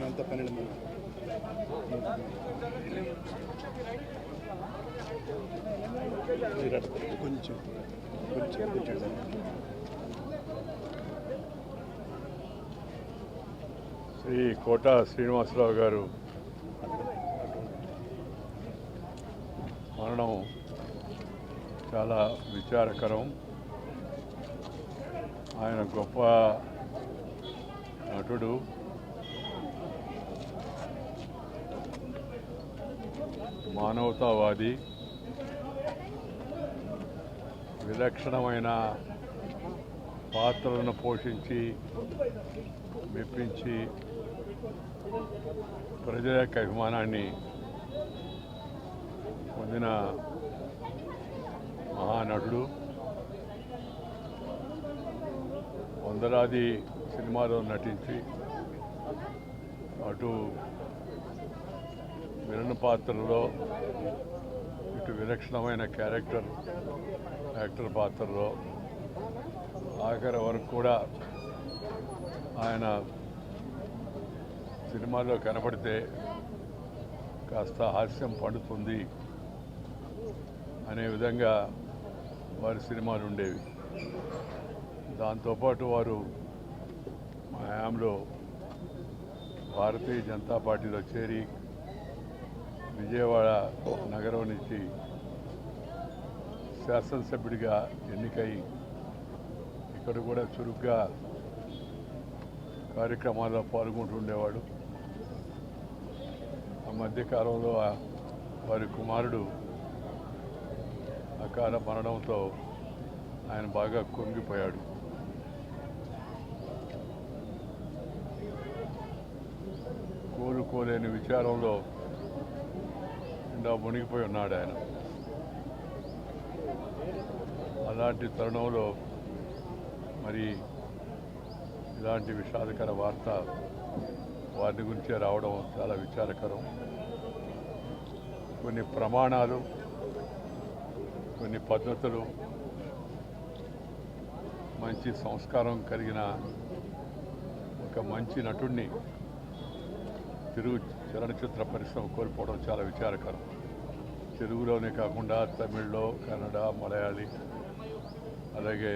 అంత 12 మంది కొంచెం శ్రీ కోట శ్రీనివాసరావు గారు మరణం చాలా విచారకరం. ఆయన గొప్ప నటుడు, మానవతావాది, విలక్షణమైన పాత్రలను పోషించి మెప్పించి ప్రజల యొక్క అభిమానాన్ని పొందిన మహానటుడు. వందలాది సినిమాలో నటించి అటు విలన్ పాత్రలో ఇటు విలక్షణమైన యాక్టర్ పాత్రలో ఆఖరి వరకు కూడా ఆయన సినిమాలో కనపడితే కాస్త హాస్యం పండుతుంది అనే విధంగా వారి సినిమాలు ఉండేవి. దాంతోపాటు వారు మా హయాంలో భారతీయ జనతా పార్టీలో చేరి విజయవాడ నగరం నుంచి శాసనసభ్యుడిగా ఎన్నికై ఇక్కడ కూడా చురుగ్గా కార్యక్రమాల్లో పాల్గొంటుండేవాడు. ఆ మధ్యకాలంలో వారి కుమారుడు అకాల మరణంతో ఆయన బాగా కుంగిపోయాడు. కోలుకోలేని విచారంలో ఇంకా మునిగిపోయి ఉన్నాడు ఆయన. అలాంటి తరుణంలో మరి ఇలాంటి విషాదకర వార్త వారి గురించే రావడం చాలా విచారకరం. కొన్ని ప్రమాణాలు, కొన్ని పద్ధతులు, మంచి సంస్కారం కలిగిన ఒక మంచి నటుడిని తెలుగు చలనచిత్ర పరిశ్రమ కోల్పోవడం చాలా విచారకరం. తెలుగులోనే కాకుండా తమిళ్లో, కన్నడ, మలయాళీ, అలాగే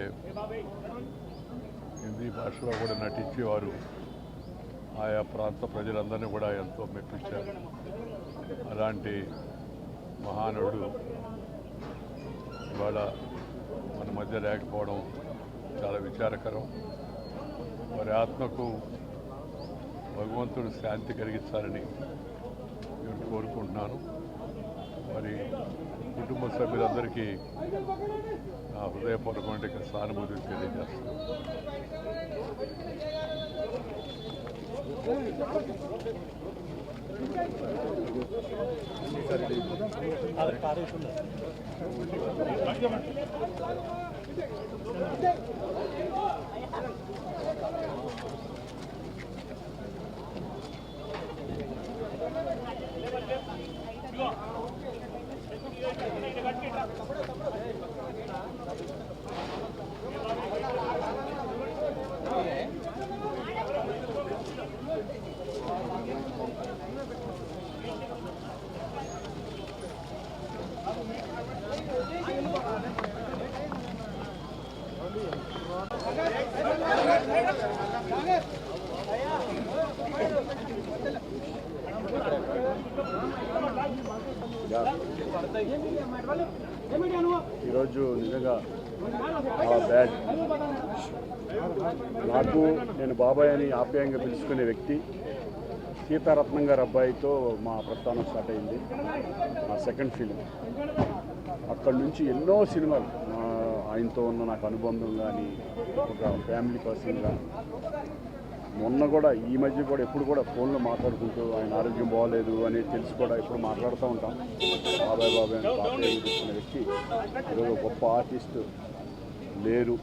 హిందీ భాషలో కూడా నటించేవారు ఆయా ప్రాంత ప్రజలందరినీ కూడా ఎంతో మెప్పించారు. అలాంటి మహానుడు ఇవాళ మన మధ్య లేకపోవడం చాలా విచారకరం. వారి ఆత్మకు భగవంతుడు శాంతి కలిగించాలని నేను కోరుకుంటున్నాను. మరి కుటుంబ సభ్యులందరికీ నా హృదయపూర్వకమైన సానుభూతిని తెలియజేస్తున్నాను. ఈరోజు నిజంగా చాలా బ్యాడ్. నేను బాబాయ్ అని ఆప్యాయంగా పిలుచుకునే వ్యక్తి సీతారత్నం గారి అబ్బాయితో మా ప్రస్థానం స్టార్ట్ అయింది. మా సెకండ్ ఫిలిం. అక్కడి నుంచి ఎన్నో సినిమాలు ఆయనతో ఉన్న నాకు అనుబంధం కానీ ఒక ఫ్యామిలీ పర్సన్గా మొన్న కూడా ఈ మధ్య కూడా ఎప్పుడు కూడా ఫోన్లో మాట్లాడుకుంటూ ఆయన ఆరోగ్యం బాగోలేదు అనేది తెలిసి కూడా ఎప్పుడు మాట్లాడుతూ ఉంటాం. బాబాయ్ అని తాతయ్య తీసుకున్న వ్యక్తి ఈరోజు గొప్ప ఆర్టిస్ట్ లేరు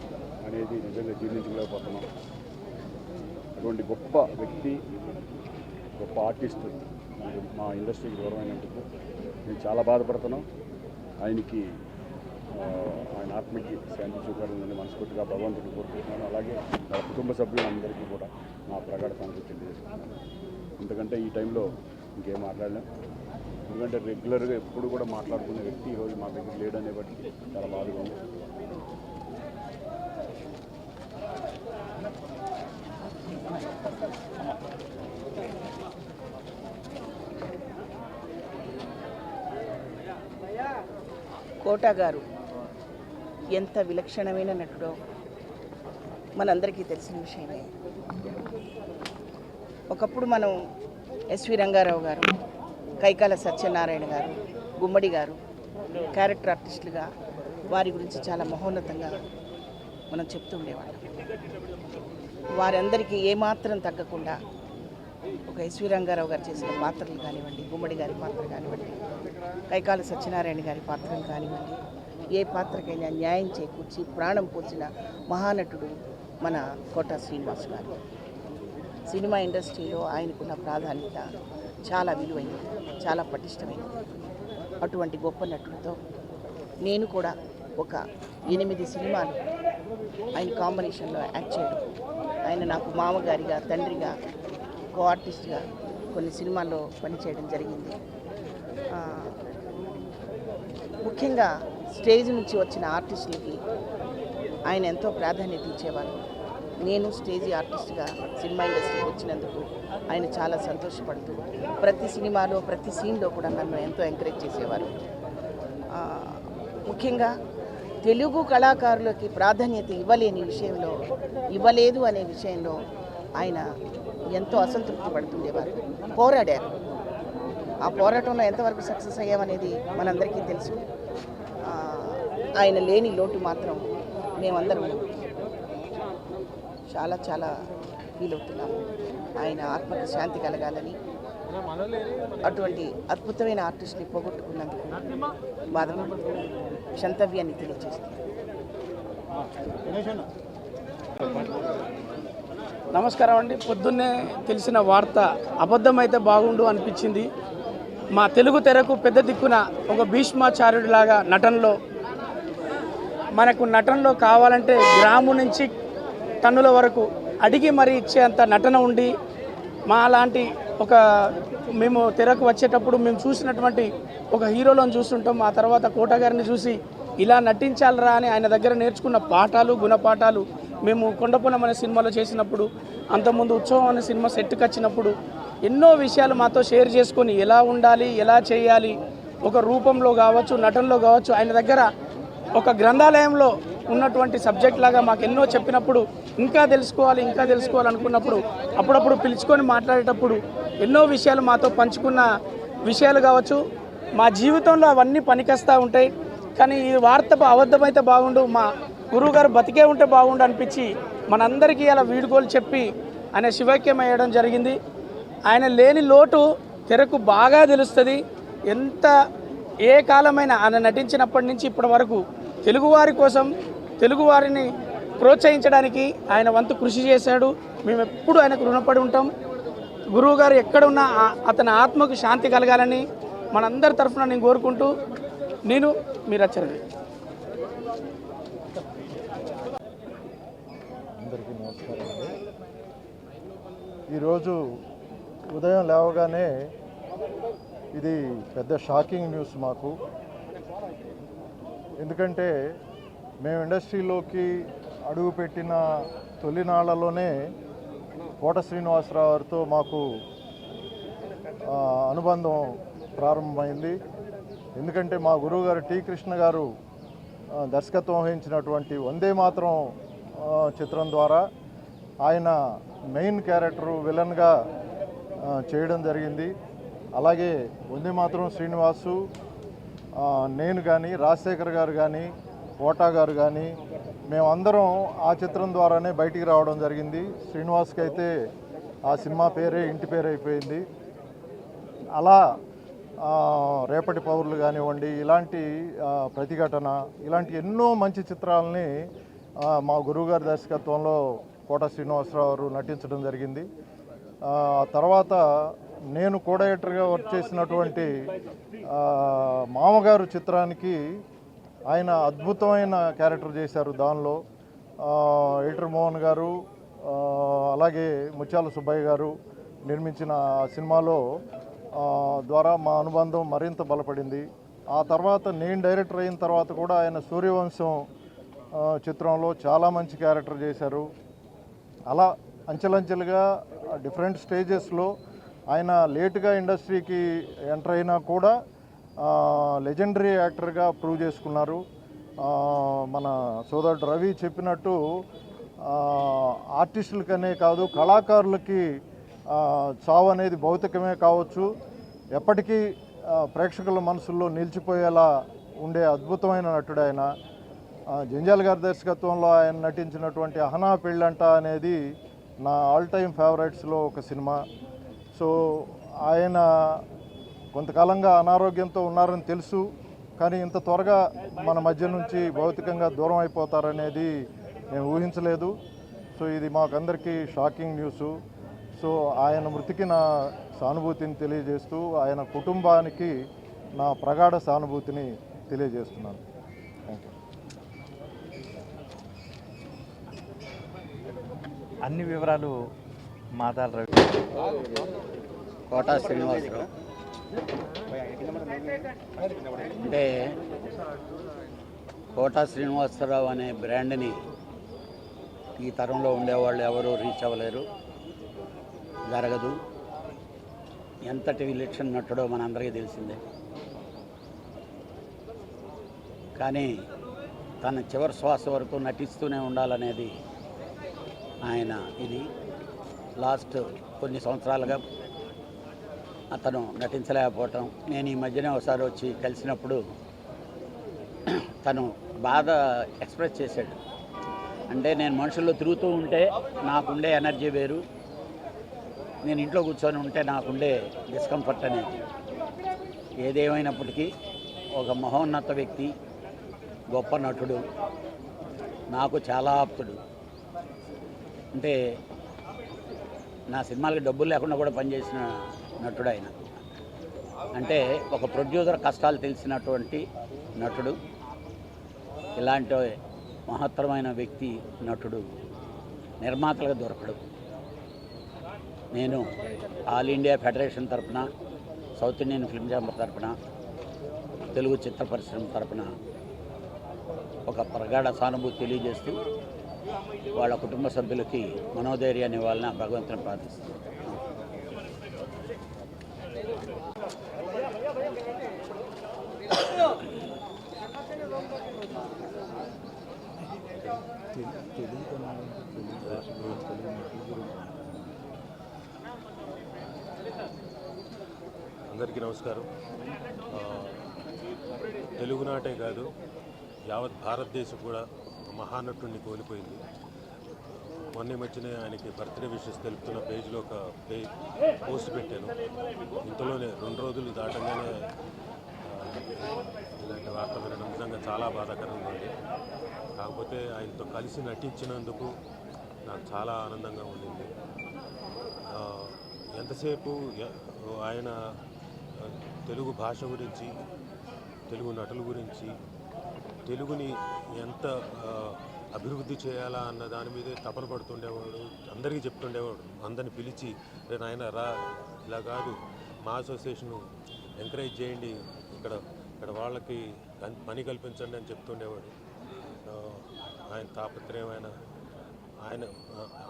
అనేది నిజంగా జీర్ణించలేకపోతున్నాం. అటువంటి గొప్ప వ్యక్తి, గొప్ప ఆర్టిస్ట్ మా ఇండస్ట్రీకి దూరమైనందుకు నేను చాలా బాధపడుతున్నాం. ఆయన ఆత్మకి శాంతి చూపాలని మనస్ఫూర్తిగా భగవంతుడిని కోరుకుంటున్నాను. అలాగే వాళ్ళ కుటుంబ సభ్యులందరికీ కూడా నా ప్రగాఢ సానుభూతి తెలియజేస్తున్నాను. ఎందుకంటే ఈ టైంలో ఇంకేం మాట్లాడలేం. ఎందుకంటే రెగ్యులర్గా ఎప్పుడు కూడా మాట్లాడుకునే వ్యక్తి ఈరోజు మా దగ్గర లేడనే బట్టి చాలా బాధగా ఉంది. కోటా గారు ఎంత విలక్షణమైన నటుడో మనందరికీ తెలిసిన విషయమే. ఒకప్పుడు మనం ఎస్వి రంగారావు గారు, కైకాల సత్యనారాయణ గారు, గుమ్మడి గారు క్యారెక్టర్ ఆర్టిస్టులుగా వారి గురించి చాలా మహోన్నతంగా మనం చెప్తూ ఉండేవాళ్ళం. వారందరికీ ఏమాత్రం తగ్గకుండా ఒక ఎస్వి రంగారావు గారు చేసిన పాత్రలు కానివ్వండి, గుమ్మడి గారి పాత్ర కానివ్వండి, కైకాల సత్యనారాయణ గారి పాత్రలు కానివ్వండి, ఏ పాత్రకైనా న్యాయం చేకూర్చి ప్రాణం పోసిన మహానటుడు మన కోట శ్రీనివాస్ గారు. సినిమా ఇండస్ట్రీలో ఆయనకున్న ప్రాధాన్యత చాలా విలువైనది, చాలా పటిష్టమైనది. అటువంటి గొప్ప నటులతో నేను కూడా ఒక 8 సినిమాలు ఆయన కాంబినేషన్లో యాక్ట్ చేయడం, ఆయన నాకు మామగారిగా, తండ్రిగా, కో ఆర్టిస్ట్గా కొన్ని సినిమాల్లో పనిచేయడం జరిగింది. ముఖ్యంగా స్టేజ్ నుంచి వచ్చిన ఆర్టిస్టులకి ఆయన ఎంతో ప్రాధాన్యత ఇచ్చేవారు. నేను స్టేజీ ఆర్టిస్ట్గా సినిమా ఇండస్ట్రీకి వచ్చినందుకు ఆయన చాలా సంతోషపడుతూ ప్రతి సినిమాలో ప్రతి సీన్లో కూడా నన్ను ఎంతో ఎంకరేజ్ చేసేవారు. ముఖ్యంగా తెలుగు కళాకారులకి ప్రాధాన్యత ఇవ్వలేదు అనే విషయంలో ఆయన ఎంతో అసంతృప్తి పడుతుండేవారు. పోరాడారు. ఆ పోరాటంలో ఎంతవరకు సక్సెస్ అయ్యామనేది మనందరికీ తెలుసు. ఆయన లేని లోటు మాత్రం మేమందరం చాలా చాలా ఫీల్ అవుతున్నాము. ఆయన ఆత్మకి శాంతి కలగాలని, అటువంటి అద్భుతమైన ఆర్టిస్ట్ని పోగొట్టుకున్నందుకు బాధపడుతూ క్షంతవ్యాన్ని తెలియజేస్తున్నాను. నమస్కారం అండి. పొద్దున్నే తెలిసిన వార్త అబద్ధమైతే బాగుండు అనిపించింది. మా తెలుగు తెరకు పెద్ద దిక్కున ఒక భీష్మాచార్యుడిలాగా నటనలో కావాలంటే గ్రాము నుంచి టన్నుల వరకు అడిగి మరీ ఇచ్చేంత నటన ఉండి మా లాంటి మేము తెరకు వచ్చేటప్పుడు మేము చూసినటువంటి ఒక హీరోలను చూస్తుంటాం. ఆ తర్వాత కోట గారిని చూసి ఇలా నటించాలరా అని ఆయన దగ్గర నేర్చుకున్న పాఠాలు, గుణపాఠాలు మేము కొండపునం అనే సినిమాలో చేసినప్పుడు, అంతకుముందు ఉత్సవం అనే సినిమా సెట్కి వచ్చినప్పుడు ఎన్నో విషయాలు మాతో షేర్ చేసుకొని ఎలా ఉండాలి, ఎలా చేయాలి, ఒక రూపంలో కావచ్చు, నటనలో కావచ్చు, ఆయన దగ్గర ఒక గ్రంథాలయంలో ఉన్నటువంటి సబ్జెక్ట్ లాగా మాకు ఎన్నో చెప్పినప్పుడు ఇంకా తెలుసుకోవాలనుకున్నప్పుడు అప్పుడప్పుడు పిలుచుకొని మాట్లాడేటప్పుడు ఎన్నో విషయాలు మాతో పంచుకున్న విషయాలు కావచ్చు. మా జీవితంలో అవన్నీ పనికొస్తూ ఉంటాయి. కానీ ఈ వార్త అబద్ధమైతే బాగుండు, మా గురువుగారు బతికే ఉంటే బాగుండు అనిపించి మనందరికీ అలా వీడుకోలు చెప్పి ఆయన శివైక్యం అయ్యడం జరిగింది. ఆయన లేని లోటు తెరకు బాగా తెలుస్తుంది. ఏ కాలమైనా ఆయన నటించినప్పటి నుంచి ఇప్పటి వరకు తెలుగువారి కోసం, తెలుగువారిని ప్రోత్సహించడానికి ఆయన వంతు కృషి చేశాడు. మేము ఎప్పుడు ఆయనకు రుణపడి ఉంటాం. గురువుగారు ఎక్కడున్నా అతని ఆత్మకు శాంతి కలగాలని మనందరి తరఫున నేను కోరుకుంటూ మీరు వచ్చారు. అందరికీ నమస్కారం అండి. ఈరోజు ఉదయం లేవగానే ఇది పెద్ద షాకింగ్ న్యూస్ మాకు. ఎందుకంటే మేము ఇండస్ట్రీలోకి అడుగుపెట్టిన తొలినాళ్లలోనే కోట శ్రీనివాసరావు గారితో మాకు అనుబంధం ప్రారంభమైంది. ఎందుకంటే మా గురువు గారు టి కృష్ణ గారు దర్శకత్వం వహించినటువంటి వందే మాతరం చిత్రం ద్వారా ఆయన మెయిన్ క్యారెక్టరు విలన్గా చేయడం జరిగింది. అలాగే వందే మాతరం శ్రీనివాసు, నేను కానీ, రాజశేఖర్ గారు కానీ, కోటా గారు కానీ మేమందరం ఆ చిత్రం ద్వారానే బయటికి రావడం జరిగింది. శ్రీనివాస్కి అయితే ఆ సినిమా పేరే ఇంటి పేరు అయిపోయింది. అలా రేపటి పౌరులు కానివ్వండి, ఇలాంటి ప్రతిఘటన, ఇలాంటి ఎన్నో మంచి చిత్రాలని మా గురువుగారి దర్శకత్వంలో కోట శ్రీనివాసరావు గారు నటించడం జరిగింది. తర్వాత నేను కోడయేటర్గా వర్క్ చేసినటువంటి మామగారు చిత్రానికి ఆయన అద్భుతమైన క్యారెక్టర్ చేశారు. దానిలో ఎడిటర్ మోహన్ గారు, అలాగే ముత్యాల సుబ్బయ్య గారు నిర్మించిన సినిమాలో ద్వారా మా అనుబంధం మరింత బలపడింది. ఆ తర్వాత నేను డైరెక్టర్ అయిన తర్వాత కూడా ఆయన సూర్యవంశం చిత్రంలో చాలా మంచి క్యారెక్టర్ చేశారు. అలా అంచెలంచెలుగా డిఫరెంట్ స్టేజెస్లో ఆయన లేటుగా ఇండస్ట్రీకి ఎంటర్ అయినా కూడా లెజెండరీ యాక్టర్గా ప్రూవ్ చేసుకున్నారు. మన సోదరుడు రవి చెప్పినట్టు ఆర్టిస్టులకనే కాదు, కళాకారులకి చావు అనేది భౌతికమే కావచ్చు, ఎప్పటికీ ప్రేక్షకుల మనసుల్లో నిలిచిపోయేలా ఉండే అద్భుతమైన నటుడు ఆయన. జంజాల్ గారి దర్శకత్వంలో ఆయన నటించినటువంటి అహనా పెళ్ళంట అనేది నా ఆల్ టైమ్ ఫేవరెట్స్లో ఒక సినిమా. సో ఆయన కొంతకాలంగా అనారోగ్యంతో ఉన్నారని తెలుసు, కానీ ఇంత త్వరగా మన మధ్య నుంచి భౌతికంగా దూరం అయిపోతారనేది నేను ఊహించలేదు. సో ఇది మాకందరికీ షాకింగ్ న్యూసు. సో ఆయన మృతికి నా సానుభూతిని తెలియజేస్తూ ఆయన కుటుంబానికి నా ప్రగాఢ సానుభూతిని తెలియజేస్తున్నాను. Thank you. అన్ని వివరాలు మాదాల రవి. కోటా శ్రీనివాసరావు అంటే కోటా శ్రీనివాసరావు అనే బ్రాండ్ని ఈ తరంలో ఉండేవాళ్ళు ఎవరూ రీచ్ అవ్వలేరు, జరగదు. ఎంతటి విలక్షణ నటుడో మనందరికీ తెలిసిందే. కానీ తన చివరి శ్వాస వరకు నటిస్తూనే ఉండాలనేది ఆయన ఇది. లాస్ట్ కొన్ని సంవత్సరాలుగా అతను నటించలేకపోవటం, నేను ఈ మధ్యనే ఒకసారి వచ్చి కలిసినప్పుడు తను బాధ ఎక్స్ప్రెస్ చేశాడు. అంటే నేను మనుషుల్లో తిరుగుతూ ఉంటే నాకుండే ఎనర్జీ వేరు, నేను ఇంట్లో కూర్చొని ఉంటే నాకుండే డిస్కంఫర్ట్ అనేది. ఏదేమైనప్పటికీ ఒక మహోన్నత వ్యక్తి, గొప్ప నటుడు, నాకు చాలా ఆప్తుడు. అంటే నా సినిమాలకి డబ్బులు లేకుండా కూడా పనిచేసిన నటుడు ఆయన. అంటే ఒక ప్రొడ్యూసర్ కష్టాలు తెలిసినటువంటి నటుడు, ఇలాంటి మహత్తరమైన వ్యక్తి నటుడు నిర్మాతలుగా దొరకడు. నేను ఆల్ ఇండియా ఫెడరేషన్ తరఫున, సౌత్ ఇండియన్ ఫిల్మ్ ఛాంబర్ తరఫున, తెలుగు చిత్ర పరిశ్రమ తరఫున ఒక ప్రగాఢ సానుభూతి తెలియజేస్తూ వాళ్ళ కుటుంబ సభ్యులకి మనోధైర్యాన్ని ఇవ్వాలని భగవంతుని ప్రార్థిస్తున్నాను. అందరికీ నమస్కారం. తెలుగునాటే కాదు, యావత్ భారతదేశం కూడా మహానటుడిని కోల్పోయింది. మొన్న మధ్యనే ఆయనకి బర్త్డే విషెస్ తెలుపుతున్న పేజ్లో ఒక పోస్ట్ పెట్టాను. ఇంతలోనే 2 రోజులు దాటంగానే ఇలాంటి వార్త వినడం నిజంగా చాలా బాధాకరంగా ఉంది. కాకపోతే ఆయనతో కలిసి నటించినందుకు నాకు చాలా ఆనందంగా ఉండింది. ఎంతసేపు ఆయన తెలుగు భాష గురించి, తెలుగు నటుల గురించి, తెలుగుని ఎంత అభివృద్ధి చేయాలా అన్న దాని మీదే తపన పడుతుండేవాడు. అందరికీ చెప్తుండేవాడు. అందరిని పిలిచి, రేపు ఆయన రా, ఇలా కాదు, మా అసోసియేషను ఎంకరేజ్ చేయండి, ఇక్కడ వాళ్ళకి పని కల్పించండి అని చెప్తుండేవాడు. ఆయన తాపత్రయం, ఆయన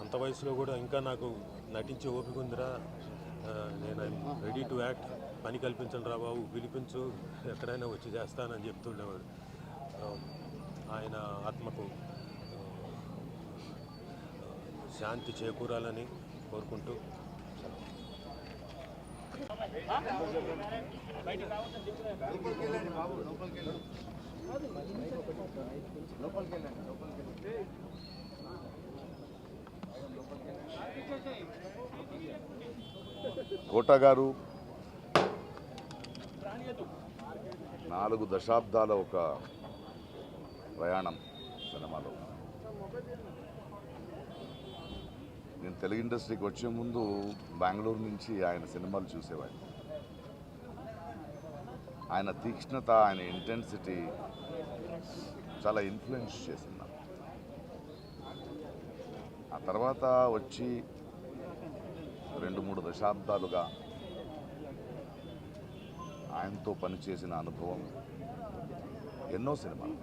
అంత వయసులో కూడా ఇంకా నాకు నటించే ఓపిక ఉందిరా, నేను ఐఎమ్ రెడీ టు యాక్ట్ పని కల్పించండి రా బాబు, పిలిపించు, ఎక్కడైనా వచ్చి చేస్తానని చెప్తుండేవాడు. ఆయన ఆత్మకు శాంతి చేకూరాలని కోరుకుంటూ కోట గారు 4 దశాబ్దాల ఒక ప్రయాణం సినిమాలో. నేను తెలుగు ఇండస్ట్రీకి వచ్చే ముందు బెంగళూరు నుంచి ఆయన సినిమాలు చూసేవాడిని. ఆయన తీక్ష్ణత, ఆయన ఇంటెన్సిటీ చాలా ఇన్ఫ్లుయెన్స్ చేసింది నాకు. ఆ తర్వాత వచ్చి 2-3 దశాబ్దాలుగా ఆయనతో పనిచేసిన అనుభవం, ఎన్నో సినిమాలు.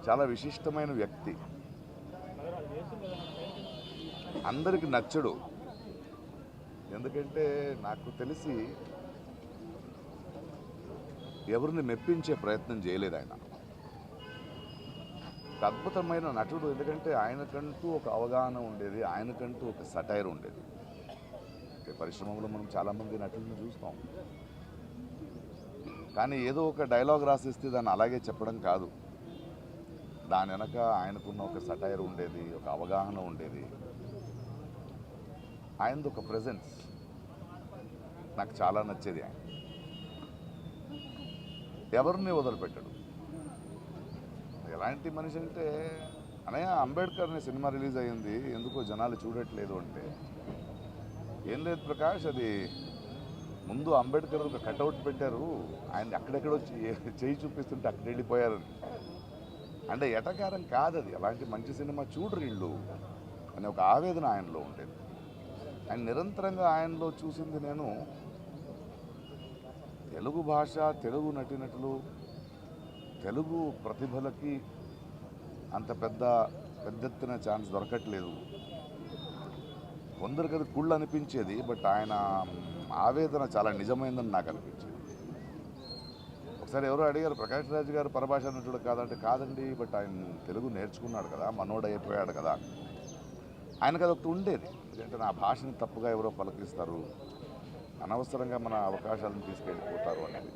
చాలా విశిష్టమైన వ్యక్తి, అందరికి నచ్చడు. ఎందుకంటే నాకు తెలిసి ఎవరిని మెప్పించే ప్రయత్నం చేయలేదు ఆయన. ఒక అద్భుతమైన నటుడు, ఎందుకంటే ఆయనకంటూ ఒక అవగాహన ఉండేది, ఆయనకంటూ ఒక సటైర్ ఉండేది. పరిశ్రమలో మనం చాలామంది నటులను చూస్తాం, కానీ ఏదో ఒక డైలాగ్ రాసిస్తే దాన్ని అలాగే చెప్పడం కాదు. దాని వెనక ఆయనకున్న ఒక సటైర్ ఉండేది, ఒక అవగాహన ఉండేది. ఆయనది ఒక ప్రెజెన్స్ నాకు చాలా నచ్చేది. ఆయన ఎవరిని వదిలిపెట్టాడు. ఎలాంటి మనిషి అంటే, అనయ్య అంబేద్కర్ అనే సినిమా రిలీజ్ అయ్యింది, ఎందుకో జనాలు చూడట్లేదు అంటే, ఏం లేదు ప్రకాష్, అది ముందు అంబేద్కర్ ఒక కటౌట్ పెట్టారు, ఆయన అక్కడెక్కడో చేయి చూపిస్తుంటే అక్కడ వెళ్ళిపోయారు. అంటే ఎటకారం కాదు అది, అలాంటి మంచి సినిమా చూడరు వీళ్ళు అనే ఒక ఆవేదన ఆయనలో ఉండేది. ఆయన నిరంతరంగా ఆయనలో చూసింది నేను, తెలుగు భాష, తెలుగు నటీనటులు, తెలుగు ప్రతిభలకి అంత పెద్ద ఎత్తున ఛాన్స్ దొరకట్లేదు. కొందరికి అది కుళ్ళు అనిపించేది, బట్ ఆయన ఆవేదన చాలా నిజమైందని నాకు అనిపించేది. ఒకసారి ఎవరో అడిగారు, ప్రకాష్ రాజ్ గారు పరభాష నటుడు కాదంటే, కాదండి, బట్ ఆయన తెలుగు నేర్చుకున్నాడు కదా, మనోడు అయిపోయాడు కదా. ఆయనకు అదొకటి ఉండేది, ఎందుకంటే నా భాషని తప్పుగా ఎవరో పలకరిస్తారు, అనవసరంగా మన అవకాశాలను తీసుకెళ్ళిపోతారు అనేది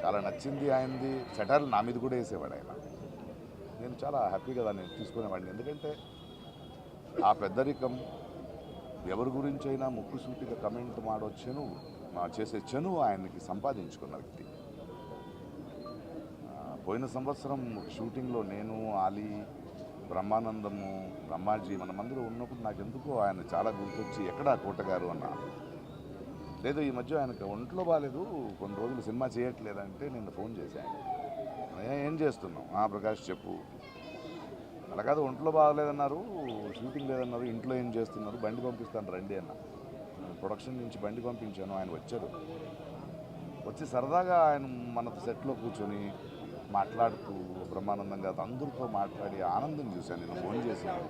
చాలా నచ్చింది ఆయనది. సెటర్లు నా మీద కూడా వేసేవాడు ఆయన. నేను చాలా హ్యాపీగా దాన్ని తీసుకునేవాడిని, ఎందుకంటే ఆ పెద్దరికం, ఎవరి గురించి అయినా ముక్కుసూటిగా కమెంట్ మాడొచ్చెను చేసే చనువు ఆయనకి సంపాదించుకున్న వ్యక్తి. పోయిన సంవత్సరం షూటింగ్లో నేను, ఆలీ, బ్రహ్మానందము, బ్రహ్మాజీ మనమందరూ ఉన్నప్పుడు నాకెందుకో ఆయన చాలా గుర్తొచ్చి, ఎక్కడా కోటగారు అన్న. లేదు, ఈ మధ్య ఆయనకు ఒంట్లో బాగాలేదు, కొన్ని రోజులు సినిమా చేయట్లేదంటే నేను ఫోన్ చేశాను, ఏం చేస్తున్నావు? ప్రకాష్ చెప్పు. అలా కాదు, ఒంట్లో బాగాలేదన్నారు, షూటింగ్ లేదన్నారు, ఇంట్లో ఏం చేస్తున్నారు, బండి పంపిస్తాను రండి అన్న. ప్రొడక్షన్ నుంచి బండి పంపించాను, ఆయన వచ్చారు. వచ్చి సరదాగా ఆయన మన సెట్లో కూర్చొని మాట్లాడుతూ బ్రహ్మానందంగా అందరితో మాట్లాడి ఆనందం చూశాను. నేను ఫోన్ చేశాను,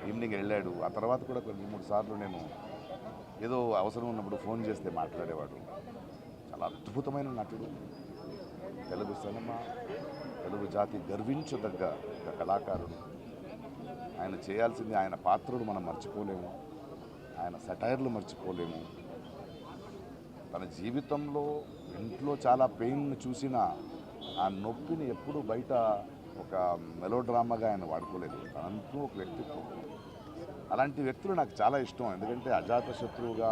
ఈవినింగ్ వెళ్ళాడు. ఆ తర్వాత కూడా 2-3 సార్లు నేను ఏదో అవసరం ఉన్నప్పుడు ఫోన్ చేస్తే మాట్లాడేవాడు. చాలా అద్భుతమైన నటుడు. తెలుగు సినిమా, తెలుగు జాతి గర్వించదగ్గ ఒక కళాకారుడు. ఆయన చేయాల్సింది, ఆయన పాత్రలు మనం మర్చిపోలేము, ఆయన సటైర్లు మర్చిపోలేము. తన జీవితంలో ఇంట్లో చాలా పెయిన్ చూసిన ఆ నొప్పిని ఎప్పుడూ బయట ఒక మెలోడ్రామాగా ఆయన వాడుకోలేదు. తనంటూ ఒక వ్యక్తిత్వం. అలాంటి వ్యక్తులు నాకు చాలా ఇష్టం, ఎందుకంటే అజాత శత్రువుగా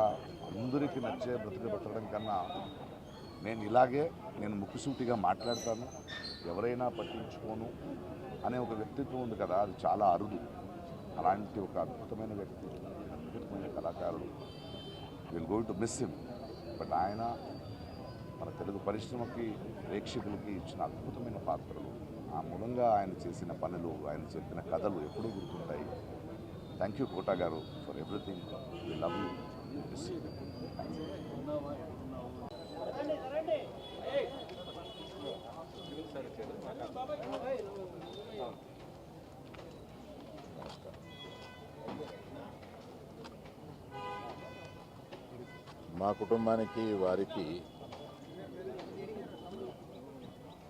అందరికీ నచ్చే బ్రతకడం కన్నా నేను ముక్కుసూటిగా మాట్లాడతాను, ఎవరైనా పట్టించుకోను అనే ఒక వ్యక్తిత్వం ఉంది కదా, అది చాలా అరుదు. అలాంటి ఒక అద్భుతమైన వ్యక్తి, అద్భుతమైన కళాకారుడు. Will going to miss him. But ఆయన మన తెలుగు పరిశ్రమకి, ప్రేక్షకులకి ఇచ్చిన అద్భుతమైన పాత్రలు, ఆ మూలంగా ఆయన చేసిన పనులు, ఆయన చెప్పిన కథలు ఎప్పుడూ గుర్తుంటాయి. థ్యాంక్ యూ కోట గారు for everything. We love you. మా కుటుంబానికి వారికి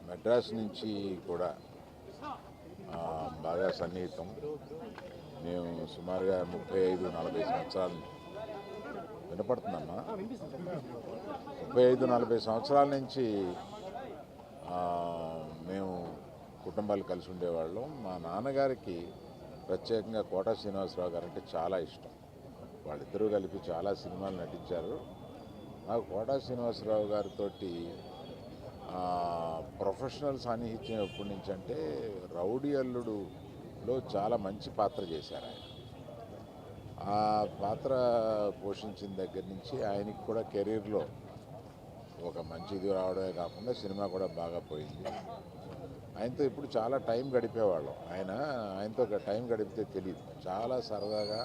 మెడ్రాస్ నుంచి కూడా బాగా సన్నిహితం. మేము సుమారుగా 35-40 సంవత్సరాలు వినపడుతుందమ్మా 35-40 సంవత్సరాల నుంచి మేము కుటుంబాలు కలిసి ఉండేవాళ్ళం. మా నాన్నగారికి ప్రత్యేకంగా కోట శ్రీనివాసరావు గారు అంటే చాలా ఇష్టం. వాళ్ళిద్దరూ కలిపి చాలా సినిమాలు నటించారు. నాకు కోట శ్రీనివాసరావు గారితో ప్రొఫెషనల్ సాన్నిహిత్యం ఎప్పటి నుంచి అంటే రౌడీ అల్లుడులో చాలా మంచి పాత్ర చేశారు ఆయన. ఆ పాత్ర పోషించిన దగ్గర నుంచి ఆయనకి కూడా కెరీర్లో ఒక మంచి ఇది రావడమే కాకుండా సినిమా కూడా బాగా పోయింది. ఆయనతో ఇప్పుడు చాలా టైం గడిపేవాళ్ళం. ఆయనతో టైం గడిపితే తెలియదు. చాలా సరదాగా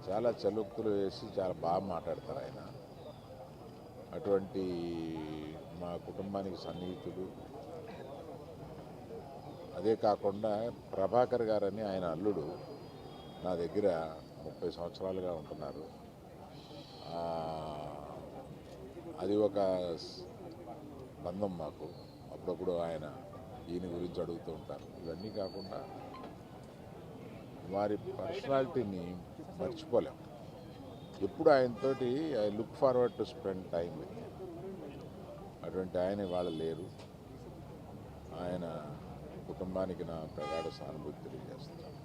చాలా చలుక్తులు వేసి చాలా బాగా మాట్లాడతారు ఆయన. అటువంటి మా కుటుంబానికి సన్నిహితుడు. అదే కాకుండా ప్రభాకర్ గారని ఆయన అల్లుడు నా దగ్గర 30 సంవత్సరాలుగా ఉంటున్నారు. అది ఒక బంధం మాకు. అప్పుడప్పుడు ఈయన గురించి అడుగుతూ ఉంటారు. ఇవన్నీ కాకుండా వారి పర్సనాలిటీని మర్చిపోలేం. ఎప్పుడు ఆయనతోటి I look forward to spend time with. అటువంటి ఆయన వాళ్ళు లేరు. ఆయన కుటుంబానికి నా ప్రగాఢ సానుభూతి తెలియజేస్తున్నాను.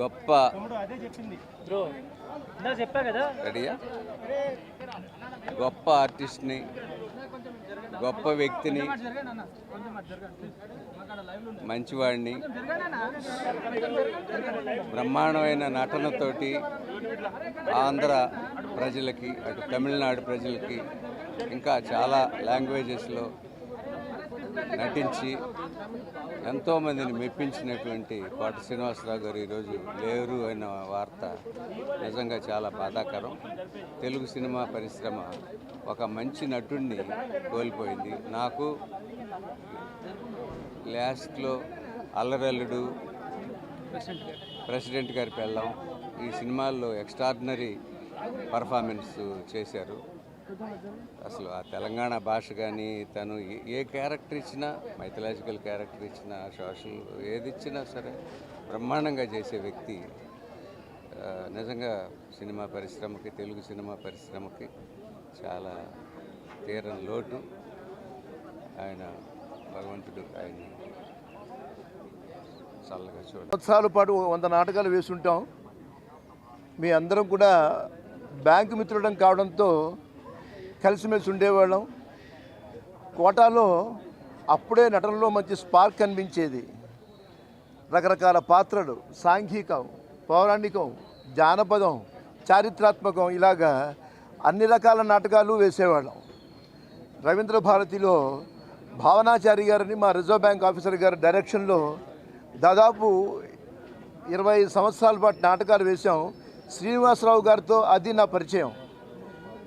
గొప్ప రెడీయా గొప్ప ఆర్టిస్ట్ని, గొప్ప వ్యక్తిని, మంచివాడిని, బ్రహ్మాండమైన నటనతోటి ఆంధ్ర ప్రజలకి, అటు తమిళనాడు ప్రజలకి, ఇంకా చాలా లాంగ్వేజెస్లో నటించి ఎంతోమందిని మెప్పించినటువంటి కోట శ్రీనివాసరావు గారు ఈరోజు లేరు అన్న వార్త నిజంగా చాలా బాధాకరం. తెలుగు సినిమా పరిశ్రమ ఒక మంచి నటుడిని కోల్పోయింది. నాకు లాస్ట్లో అల్లరల్లుడు, ప్రెసిడెంట్ గారి పెళ్ళాం ఈ సినిమాల్లో ఎక్స్ట్రాడినరీ పర్ఫార్మెన్స్ చేశారు. అసలు ఆ తెలంగాణ భాష కానీ తను ఏ క్యారెక్టర్ ఇచ్చినా, మైథలాజికల్ క్యారెక్టర్ ఇచ్చినా, సోషల్ ఏది ఇచ్చినా సరే బ్రహ్మాండంగా చేసే వ్యక్తి. నిజంగా సినిమా పరిశ్రమకి, తెలుగు సినిమా పరిశ్రమకి చాలా తీరని లోటు. ఆయన భగవంతుడు ఆయన చల్లగా చూడాలి. సంవత్సరాల పాటు 100 నాటకాలు వేసుంటాం. మీ అందరం కూడా బ్యాంకు మిత్రుడం కావడంతో కలిసిమెలిసి ఉండేవాళ్ళం. కోటాలో అప్పుడే నటనలో మంచి స్పార్క్ కనిపించేది. రకరకాల పాత్రలు, సాంఘికం, పౌరాణికం, జానపదం, చారిత్రాత్మకం, ఇలాగా అన్ని రకాల నాటకాలు వేసేవాళ్ళం. రవీంద్ర భారతిలో భావనాచారి గారిని మా రిజర్వ్ బ్యాంక్ ఆఫీసర్ గారి డైరెక్షన్లో దాదాపు 20 సంవత్సరాల పాటు నాటకాలు వేశాం. శ్రీనివాసరావు గారితో అది నా పరిచయం.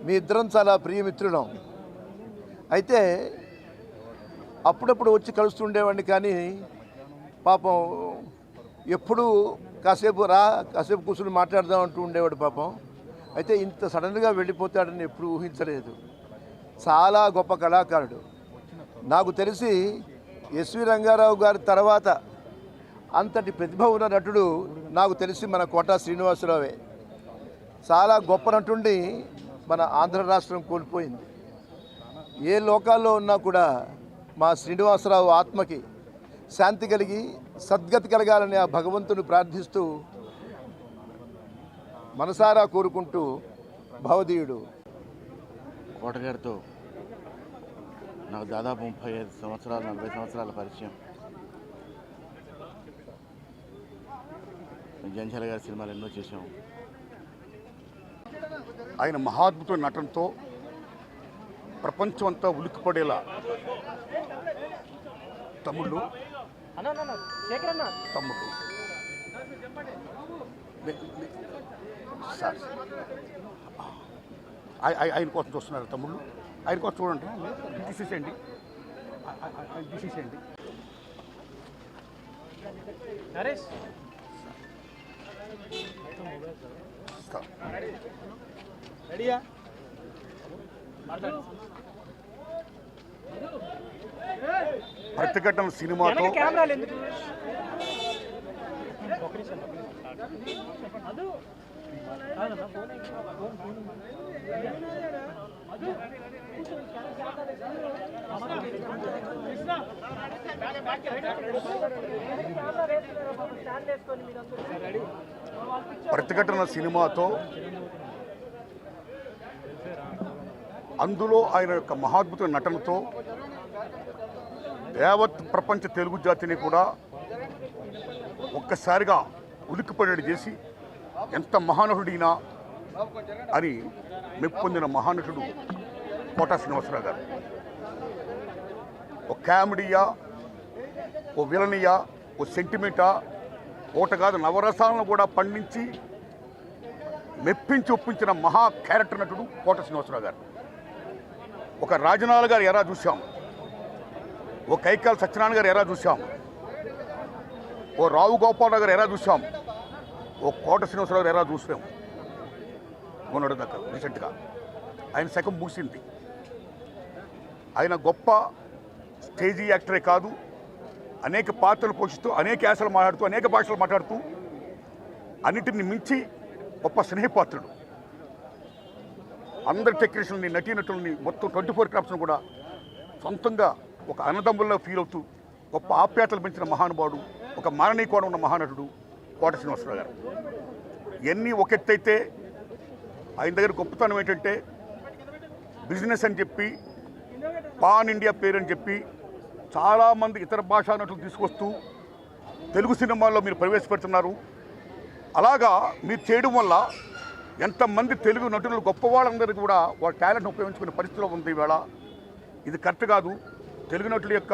మీ ఇద్దరం చాలా ప్రియమిత్రులం. అయితే అప్పుడప్పుడు వచ్చి కలుస్తుండేవాడిని, కానీ పాపం ఎప్పుడు కాసేపు కూర్చుని మాట్లాడదాం అంటూ ఉండేవాడు పాపం. అయితే ఇంత సడన్గా వెళ్ళిపోతాడని ఎప్పుడు ఊహించలేదు. చాలా గొప్ప కళాకారుడు. నాకు తెలిసి ఎస్వి రంగారావు గారి తర్వాత అంతటి ప్రతిభ ఉన్న నటుడు నాకు తెలిసి మన కోట శ్రీనివాసరావే. చాలా గొప్ప నటుడిని మన ఆంధ్ర రాష్ట్రం కోల్పోయింది. ఏ లోకాల్లో ఉన్నా కూడా మా శ్రీనివాసరావు ఆత్మకి శాంతి కలిగి సద్గతి కలగాలని ఆ భగవంతుని ప్రార్థిస్తూ మనసారా కోరుకుంటూ భవదీయుడు. కోటగారితో నాకు దాదాపు 35 సంవత్సరాలు 40 సంవత్సరాల పరిచయం. జంధ్యాల గారి సినిమాలు ఎన్నో చేసాం. ఆయన మహాద్భుత నటనతో ప్రపంచం అంతా ఉలిక్కిపడేలా తమ్ముడు సార్ ఆయన కోసం చూస్తున్నారు తమ్ముళ్ళు, ఆయన కోసం చూడండి, తీసేసేయండి, తీసేసేయండి. ప్రతిఘటన సినిమాతో ప్రతిఘటన సినిమాతో అందులో ఆయన యొక్క మహాద్భుత నటనతో యావత్ ప్రపంచ తెలుగు జాతిని కూడా ఒక్కసారిగా ఉలిక్కిపడేది చేసి ఎంత మహానటుడినా అని మెప్పొందిన మహానటుడు కోటా శ్రీనివాసరావు గారు. ఓ కామెడీయా, ఓ విలనియా, ఓ సెంటిమెంటా, ఓట కాదు నవరసాలను కూడా పండించి మెప్పించి ఒప్పించిన మహా క్యారెక్టర్ నటుడు కోటా శ్రీనివాసరావు గారు. ఒక రాజనాల గారు ఎలా చూసాం, ఓ కైకాల సత్యనారాయణ గారు ఎలా చూసాం, ఓ రావు గోపాలరావు గారు ఎలా చూసాం, ఓ కోట శ్రీనివాసరావు గారు ఎలా చూసాం. మొన్నటి దాకా రీసెంట్గా ఆయన శకం ముగిసింది. ఆయన గొప్ప స్టేజీ యాక్టరే కాదు, అనేక పాత్రలు పోషిస్తూ, అనేక యాసలు మాట్లాడుతూ, అనేక భాషలు మాట్లాడుతూ, అన్నిటిని మించి గొప్ప స్నేహపాత్రుడు. అందరి టెక్నీషియన్ని, నటీనటుల్ని, మొత్తం 24 క్రాఫ్ట్స్ను కూడా సొంతంగా ఒక అన్నదమ్ముల్లో ఫీల్ అవుతూ గొప్ప ఆప్యాయతలు పెంచిన మహానుభావుడు, ఒక మాననీయ కోణం ఉన్న మహానటుడు కోట శ్రీనివాసరావు గారు. ఇవన్నీ ఒక ఎత్తైతే ఆయన దగ్గర గొప్పతనం ఏంటంటే బిజినెస్ అని చెప్పి, పాన్ ఇండియా పేరు అని చెప్పి చాలామంది ఇతర భాషా నటులు తీసుకొస్తూ తెలుగు సినిమాల్లో మీరు ప్రవేశపెడుతున్నారు. అలాగా మీరు చేయడం వల్ల ఎంతమంది తెలుగు నటులు గొప్పవాళ్ళందరూ కూడా వాళ్ళ టాలెంట్ ఉపయోగించుకునే పరిస్థితిలో ఉంది ఈవేళ. ఇది కరెక్ట్ కాదు. తెలుగు నటుల యొక్క,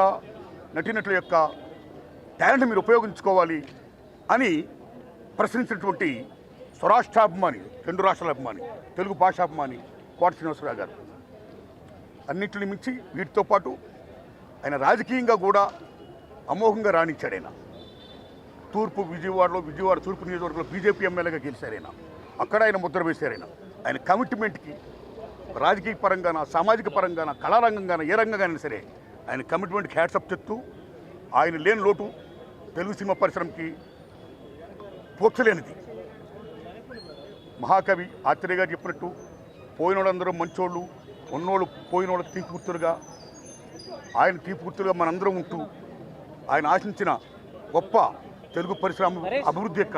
నటీనటుల యొక్క టాలెంట్ మీరు ఉపయోగించుకోవాలి అని ప్రశ్నించినటువంటి స్వరాష్ట్రాభిమాని, 2 రాష్ట్రాల అభిమాని, తెలుగు భాషాభిమాని కోట శ్రీనివాసరావు గారు. అన్నింటిని మించి వీటితో పాటు ఆయన రాజకీయంగా కూడా అమోఘంగా రాణించాడు. ఆయన విజయవాడ తూర్పు నియోజకవర్గంలో బీజేపీ ఎమ్మెల్యేగా గెలిచారు. ఆయన అక్కడ ఆయన ముద్ర వేశారు. ఆయన కమిట్మెంట్కి రాజకీయ పరంగాన, సామాజిక పరంగాన, కళారంగంగాన, ఏ రంగంగానైనా సరే ఆయన కమిట్మెంట్కి హ్యాట్సప్ చెప్తూ ఆయన లేని లోటు తెలుగు సినిమా పరిశ్రమకి పోర్చలేనిది. మహాకవి ఆత్రేయ గారు చెప్పినట్టు పోయిన వాళ్ళందరూ మంచోళ్ళు, ఉన్నోళ్ళు పోయిన వాళ్ళకి తీర్పుగుర్తులుగా, ఆయన తీర్పుగుర్తులుగా మనందరం ఉంటూ ఆయన ఆశించిన గొప్ప తెలుగు పరిశ్రమ అభివృద్ధి యొక్క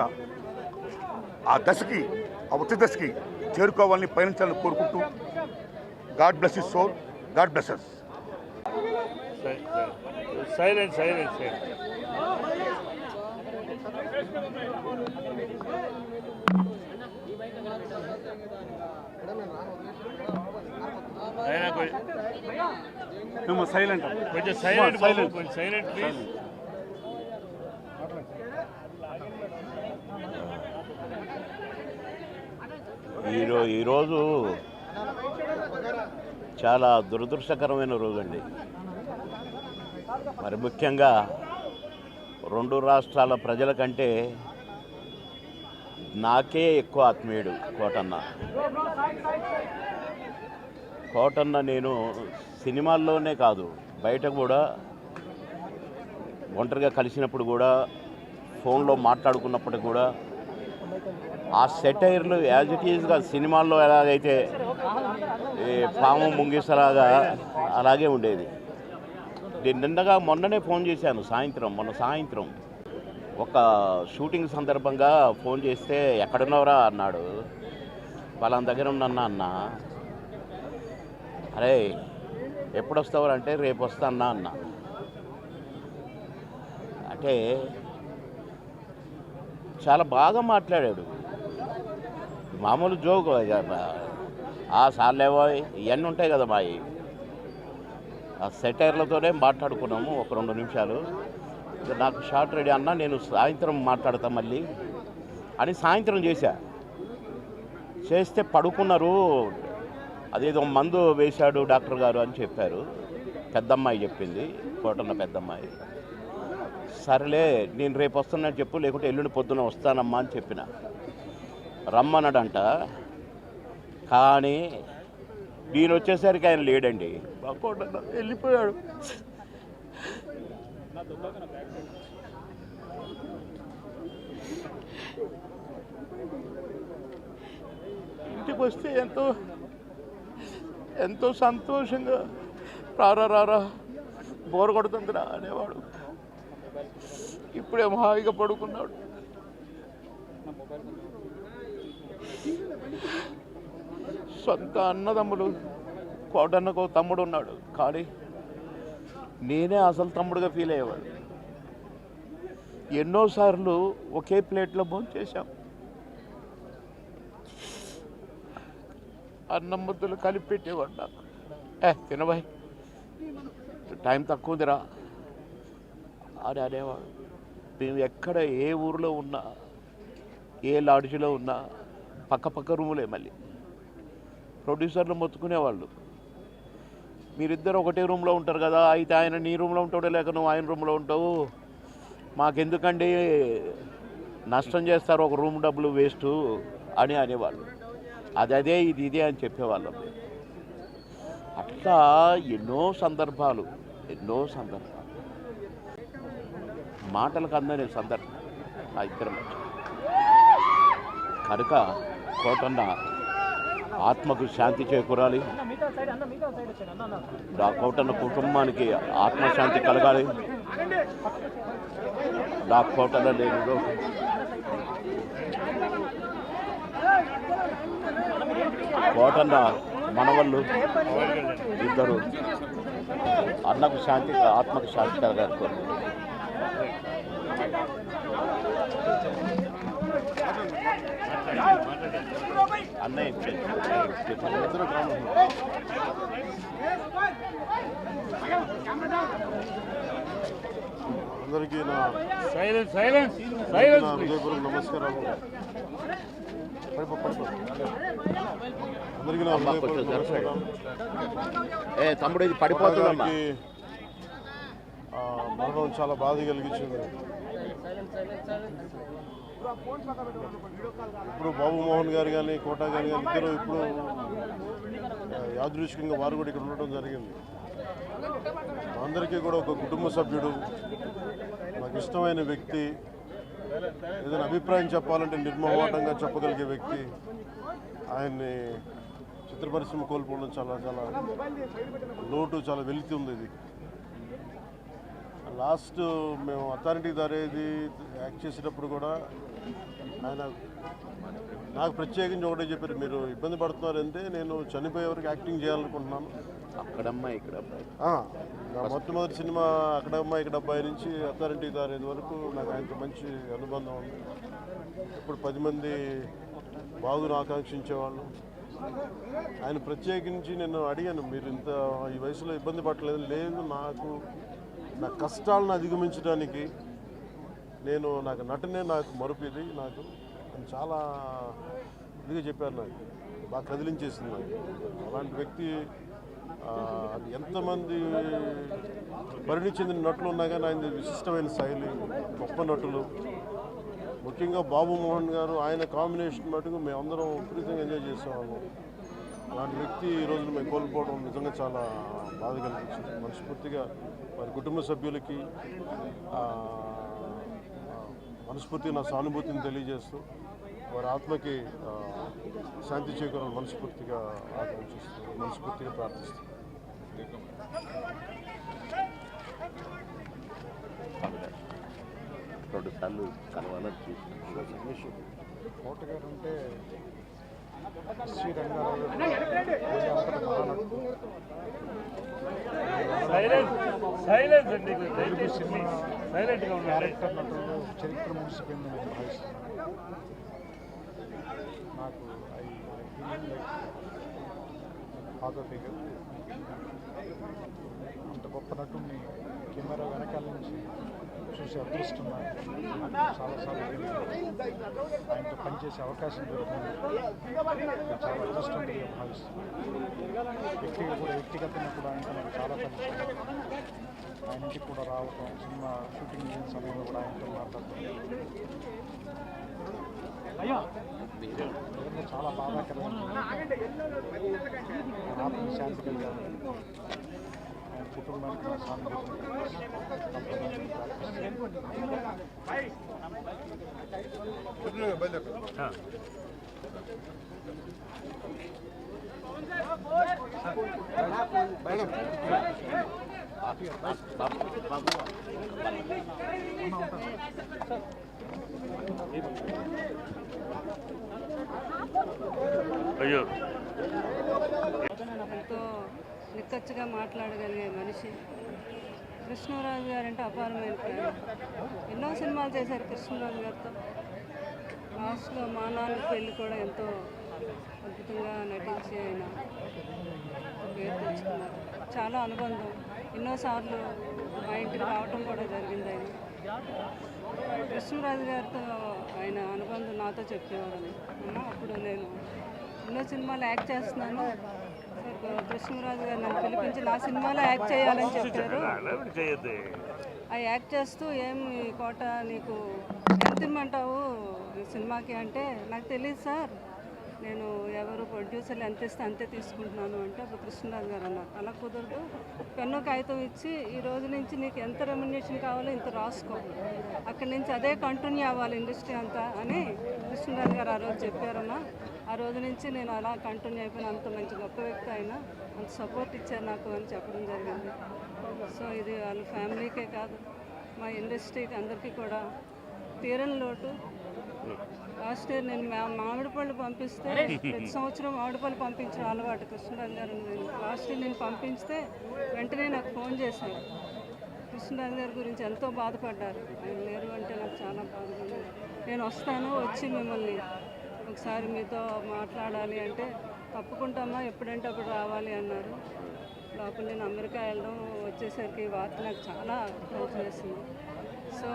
ఆ దశకి, ఆ ఉచ్చ దశకి చేరుకోవాలని, పయనించాలని కోరుకుంటూ God bless his soul, God bless us. Silence silent, కొంచెం సైలెంట్ ప్లీజ్. ఈరోజు చాలా దురదృష్టకరమైన రోజండి. మరి ముఖ్యంగా 2 రాష్ట్రాల ప్రజల కంటే నాకే ఎక్కువ ఆత్మీయుడు కోటన్న. నేను సినిమాల్లోనే కాదు, బయట కూడా ఒంటరిగా కలిసినప్పుడు కూడా, ఫోన్లో మాట్లాడుకున్నప్పుడు కూడా ఆ సెటైర్లు యాజ్ ఇట్ ఈజ్గా సినిమాల్లో ఎలాగైతే పాము ముంగిసలాగా అలాగే ఉండేది. మొన్ననే ఫోన్ చేశాను, మొన్న సాయంత్రం ఒక షూటింగ్ సందర్భంగా ఫోన్ చేస్తే ఎక్కడున్నావురా అన్నాడు. వాళ్ళ దగ్గర ఉన్నా అన్న. అరే ఎప్పుడు వస్తావు అంటే రేపు వస్తానా అన్న. అంటే చాలా బాగా మాట్లాడాడు. మామూలు జోక్ సార్లేవో ఇవన్నీ ఉంటాయి కదా మావి. ఆ సెటైర్లతోనే మాట్లాడుకున్నాము ఒక 2 నిమిషాలు. నాకు షార్ట్ రెడీ అన్న, నేను సాయంత్రం మాట్లాడతా మళ్ళీ అని సాయంత్రం చేస్తే పడుకున్నారు. అదేదో మందు వేశాడు డాక్టర్ గారు అని చెప్పారు. పెద్దమ్మాయి చెప్పింది, కోటన్న పెద్దమ్మాయి. సరేలే నేను రేపు వస్తున్నా చెప్పు, లేకుంటే ఎల్లుండి పొద్దున వస్తానమ్మా అని చెప్పిన. రమ్మన్నాడంట. కానీ నేను వచ్చేసరికి ఆయన లేడండి. కోటన్న వెళ్ళిపోయాడు. ఇంటికి వస్తే ఎంతో సంతోషంగా రారా బోరు కొడుతుందిరా అనేవాడు. ఇప్పుడేమో హాయిగా పడుకున్నాడు. సొంత అన్నదమ్ములు, కోటన్నకు తమ్ముడు ఉన్నాడు, కానీ నేనే అసలు తమ్ముడుగా ఫీల్ అయ్యేవాడు. ఎన్నోసార్లు ఒకే ప్లేట్లో భోంచేశాం. అన్నం ముద్దలు కలిపి పెట్టేవాడు నాకు. తినబాయ్, టైం తక్కువ ఉందిరా అని అనేవాడు. మేము ఎక్కడ ఏ ఊరిలో ఉన్నా, ఏ లాడ్జిలో ఉన్నా పక్క రూములే. మళ్ళీ ప్రొడ్యూసర్లు మొత్తుకునేవాళ్ళు, మీరిద్దరు ఒకటే రూమ్లో ఉంటారు కదా, అయితే ఆయన నీ రూమ్లో ఉంటాడో లేక నువ్వు ఆయన రూమ్లో ఉంటావు, మాకెందుకండి నష్టం చేస్తారు, ఒక రూమ్ డబ్బులు వేస్ట్ అని అనేవాళ్ళు. అదే ఇది అని చెప్పేవాళ్ళం. అట్లా ఎన్నో సందర్భాలు మాటలకు అందని సందర్భం ఆ ఇద్దరి మధ్య. కనుక కోటన్న ఆత్మకు శాంతి చేకూరాలి, ఆ కోటన్న కుటుంబానికి ఆత్మశాంతి కలగాలి. ఆ కోటన్న లేనిలో కోటన్న మనవళ్ళు ఇద్దరు అన్నకు శాంతి, ఆత్మకు శాంతి కలగాలి. అన్నయ్య అందరికీ నా హృదయపూర్వక నమస్కారాలు. అందరికీ నా హృదయపూర్వక నమస్కారాలు. తమ్ముడు ఇది పడిపోతుందమ్మా. మరణం చాలా బాధ కలిగించింది. ఇప్పుడు బాబు మోహన్ గారు కానీ కోట గారు కానీ ఇద్దరు ఇప్పుడు యాదృచ్ఛికంగా వారు కూడా ఇక్కడ ఉండటం జరిగింది. అందరికీ కూడా ఒక కుటుంబ సభ్యుడు, నాకు ఇష్టమైన వ్యక్తి, ఏదైనా అభిప్రాయం చెప్పాలంటే నిర్మోహమాటంగా చెప్పగలిగే వ్యక్తి. ఆయన్ని చిత్ర పరిశ్రమ కోల్పోవడం చాలా లోటు, చాలా వెలితి ఉంది. ఇది లాస్ట్ మేము అథారిటీ దారేది యాక్ట్ చేసేటప్పుడు కూడా ఆయన నాకు ప్రత్యేకించి ఒకటే చెప్పారు, మీరు ఇబ్బంది పడుతున్నారంటే నేను చనిపోయే వరకు యాక్టింగ్ చేయాలనుకుంటున్నాను. అక్కడమ్మాయి ఇక్కడ మొట్టమొదటి సినిమా అక్కడమ్మాయి ఇక్కడ అబ్బాయి నుంచి అథారిటీ దారేది వరకు నాకు ఆయనతో మంచి అనుబంధం ఉంది. ఇప్పుడు 10 మంది బాగును ఆకాంక్షించేవాళ్ళు. ఆయన ప్రత్యేకించి నేను అడిగాను, మీరు ఇంత ఈ వయసులో ఇబ్బంది పడలేదు. లేదు, నా కష్టాలను అధిగమించడానికి నాకు నటనే నాకు మరుపుది, నాకు చాలా ఇదిగా చెప్పారు. నాకు బాగా కదిలించేసింది. నాకు అలాంటి వ్యక్తి ఎంతమంది పరిణి చెందిన నటులు ఉన్నా కానీ ఆయన విశిష్టమైన శైలి, గొప్ప నటులు. ముఖ్యంగా బాబు మోహన్ గారు, ఆయన కాంబినేషన్ మటుకు మేమందరం విపరీతంగా ఎంజాయ్ చేసేవాళ్ళం. అలాంటి వ్యక్తి ఈరోజు మేము కోల్పోవడం నిజంగా చాలా బాధ కలిగించింది. మనస్ఫూర్తిగా వారి కుటుంబ సభ్యులకి మనస్ఫూర్తిగా నా సానుభూతిని తెలియజేస్తూ వారి ఆత్మకి శాంతి చేకూరాలని మనస్ఫూర్తిగా ఆకాంక్షిస్తూ, మనస్ఫూర్తిగా ప్రార్థిస్తూ. రెండు సార్లు కలవాలని చూసి కోట గారు అంటే శ్రీ రంగారావు క్యారెక్టర్ నటులు చరిత్ర ముగిసిపోయిందని నేను భావిస్తున్నాను. నాకు ఫాదర్ ఫిగర్. అంత గొప్ప నటుడిని కెమెరా వెనకాల నుంచి చూసి అదృష్టం చాలాసార్లు ఆయనతో పనిచేసే అవకాశం దొరికింది. చాలా అదృష్టంగా భావిస్తున్నాను. వ్యక్తిగతంగా కూడా ఆయనతో నాకు చాలా పనిచేయాలి. ఆయన ఇంటికి కూడా రావటం, సినిమా షూటింగ్ చేసిన సమయంలో కూడా ఆయనతో మాట్లాడటం చాలా బాధాకరమైన ఆత్మ శాంతి కలిగాను. ఆయన కుటుంబానికి అయ్యో ఎంతో నిక్కచ్చిగా మాట్లాడగలిగే మనిషి కృష్ణరాజు గారంటే అపారమైన ప్రేమ. ఎన్నో సినిమాలు చేశారు కృష్ణరాజు గారితో. లాస్ట్లో మా నాన్న పెళ్ళి కూడా ఎంతో అద్భుతంగా నటించి ఆయన పేరు తెచ్చుకున్నారు. చాలా అనుబంధం. ఎన్నోసార్లు మా ఇంటికి రావటం కూడా జరిగింది. ఆయన కృష్ణరాజు గారితో ఆయన అనుబంధం నాతో చెప్పేవారని. అప్పుడు నేను ఎన్నో సినిమాలు యాక్ట్ చేస్తున్నాను, కృష్ణరాజు గారు నన్ను పిలిపించి నా సినిమాలో యాక్ట్ చేయాలని చెప్పారు. ఆ యాక్ట్ చేస్తూ ఏమి కోట నీకు ఎంత ఇమ్మంటావు ఈ సినిమాకి అంటే, నాకు తెలియదు సార్, నేను ఎవరు ప్రొడ్యూసర్లు ఎంత ఇస్తే అంతే తీసుకుంటున్నాను అంటే అప్పుడు కృష్ణరాజు గారు అన్నారు, అలా కుదరదు, పెన్ను కాగితం ఇచ్చి ఈ రోజు నుంచి నీకు ఎంత రెమ్యునరేషన్ కావాలో ఇంత రాసుకో, అక్కడి నుంచి అదే కంటిన్యూ అవ్వాలి ఇండస్ట్రీ అంతా అని కృష్ణరాజు గారు ఆ రోజు చెప్పారమ్మా. ఆ రోజు నుంచి నేను అలా కంటిన్యూ అయిపోయిన. అంత మంచి గొప్ప వ్యక్తి అయినా అంత సపోర్ట్ ఇచ్చారు నాకు అని చెప్పడం జరిగింది. సో ఇది వాళ్ళ ఫ్యామిలీకే కాదు మా ఇండస్ట్రీకి అందరికీ కూడా తీరని లోటు. లాస్ట్ ఇయర్ నేను మామిడి పళ్ళు పంపిస్తే ప్రతి సంవత్సరం మామిడి పళ్ళు పంపించడం అలవాటు కృష్ణరాజు గారు. లాస్ట్ ఇయర్ నేను పంపిస్తే వెంటనే నాకు ఫోన్ చేశారు. కృష్ణరాజు గారి గురించి ఎంతో బాధపడ్డారు. ఆయన లేరు అంటే నాకు చాలా బాధగా ఉంది. నేను వస్తాను, వచ్చి మిమ్మల్ని ఒకసారి మీతో మాట్లాడాలి అంటే తప్పుకుంటామా, ఎప్పుడంటే అప్పుడు రావాలి అన్నారు. లోపల నేను అమెరికా వెళ్ళడం వచ్చేసరికి వార్త నాకు చాలా హెల్ప్ చేసింది. సో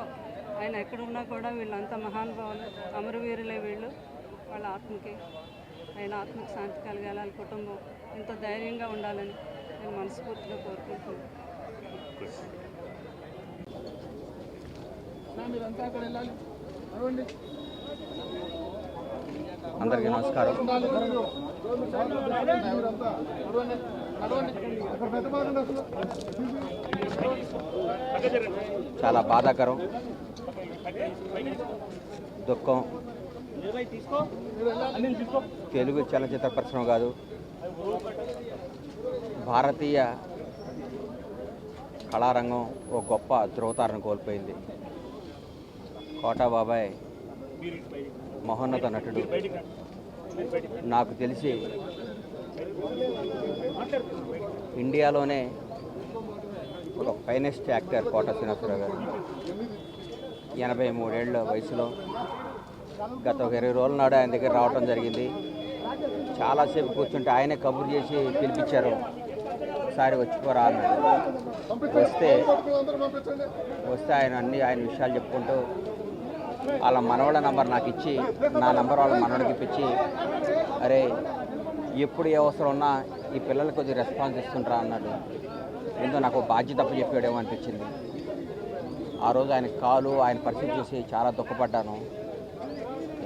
ఆయన ఎక్కడున్నా కూడా వీళ్ళంతా మహానుభావులు, అమరవీరులే వీళ్ళు. వాళ్ళ ఆత్మకి, ఆయన ఆత్మకి శాంతి కలగాలి, వాళ్ళ కుటుంబం ఇంత ధైర్యంగా ఉండాలని నేను మనస్ఫూర్తిగా కోరుకుంటున్నాను. అందరికీ నమస్కారం. చాలా బాధాకరం, దుఃఖం. తెలుగు చలనచిత్ర పరిశ్రమ కాదు, భారతీయ కళారంగం ఒక గొప్ప ధ్రువతారను కోల్పోయింది. కోటా బాబాయ్ మహోన్నత నటుడు. నాకు తెలిసి ఇండియాలోనే ఒక ఫైనెస్ట్ యాక్టర్ కోట శ్రీనివాసరావు గారు. 83 ఏళ్ల వయసులో గత 20 రోజుల నాడు ఆయన దగ్గర రావడం జరిగింది. చాలాసేపు కూర్చుంటే ఆయనే కబురు చేసి పిలిపించారు, ఒకసారి వచ్చిపోరా అన్నాడు. వస్తే ఆయన విషయాలు చెప్పుకుంటూ వాళ్ళ మనవాళ్ళ నంబర్ నాకు ఇచ్చి, నా నంబర్ వాళ్ళ మనవాడికి ఇప్పించి, అరే ఎప్పుడు ఏ అవసరం ఉన్నా ఈ పిల్లలకు కొద్దిగా రెస్పాన్స్ ఇస్తుంటారా అన్నాడు. ఏందో నాకు బాధ్యత తప్పు చెప్పాడేమో అనిపించింది. ఆ రోజు ఆయన కాలు, ఆయన పరిస్థితి చూసి చాలా దుఃఖపడ్డాను.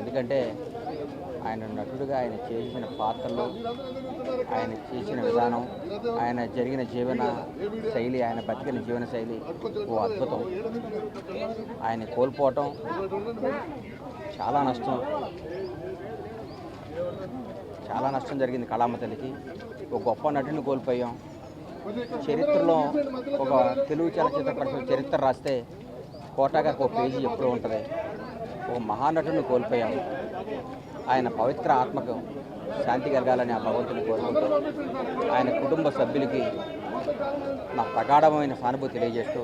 ఎందుకంటే ఆయన నటుడిగా ఆయన చేసిన పాత్రలు, ఆయన చేసిన విధానం, ఆయన జరిగిన జీవన శైలి, ఆయన బతికిన జీవన శైలి ఓ అద్భుతం. ఆయన కోల్పోవటం చాలా నష్టం. చాలా నష్టం జరిగింది కళామ తల్లికి. ఒక గొప్ప నటుని కోల్పోయాం. చరిత్రలో ఒక తెలుగు చలనచిత్ర పరిశ్రమ చరిత్ర రాస్తే కోటా గారికి ఒక పేజీ ఎప్పుడూ ఉంటుంది. ఒక మహానటుని కోల్పోయాం. ఆయన పవిత్ర ఆత్మకు శాంతి కలగాలని ఆ భగవంతుని కోరుకుంటూ ఆయన కుటుంబ సభ్యులకి నా ప్రగాఢమైన సానుభూతి తెలియజేస్తూ,